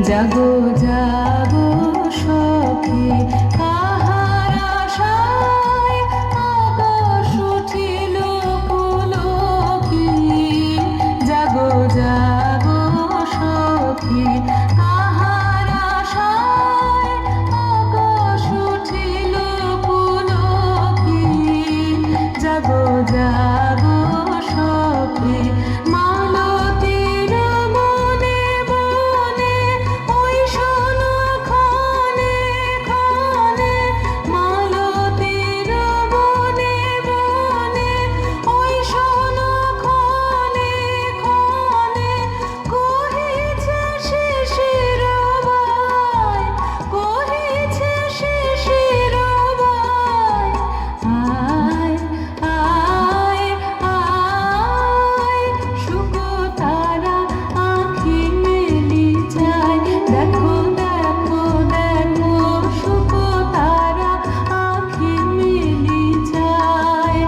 জাগো জাগো সখী কাহার আশায় আকাশ উঠিল পুলকি। জাগো জাগো সখী কাহার আশায় আকাশ উঠিল পুলকি। জাগো জাগো সখী মালতীর মনে মনে ওই শোনো ক্ষণে ক্ষণে। মালতীর মনে মনে ওই শোনো ক্ষণে ক্ষণে। কহিছে শিশির বাই, কহিছে শিশির বাই, আয় আয় আয়। শুকতারা আঁখি মেলি যায়, দেখো দেখো দেখো। শুকতারা আঁখি মেলি যায়,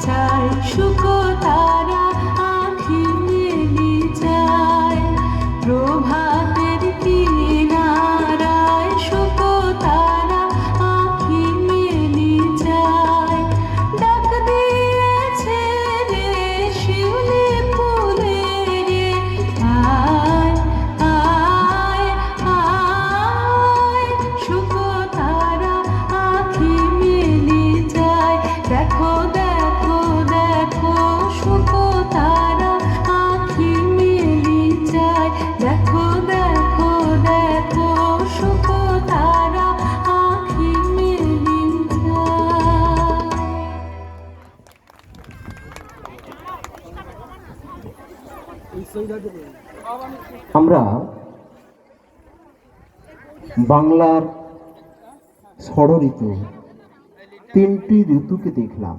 যায়। শুকতারা আঁখি মেলি যায়। প্রভাতের কিনারায় শুকতারা আঁখি মেলি যায়। ডাক দিয়েছে রে শিউলি ফুলে রে, আয় আয় আয়। শুকতারা আঁখি মেলি যায়, দেখো দেখো দেখো। শুকতারা আঁখি মেলি যায়, দেখো দেখো দেখো। শুকতারা আঁখি মেলি যায়। আমরা বাংলার ষড় ঋতু, তিনটি ঋতুকে দেখলাম।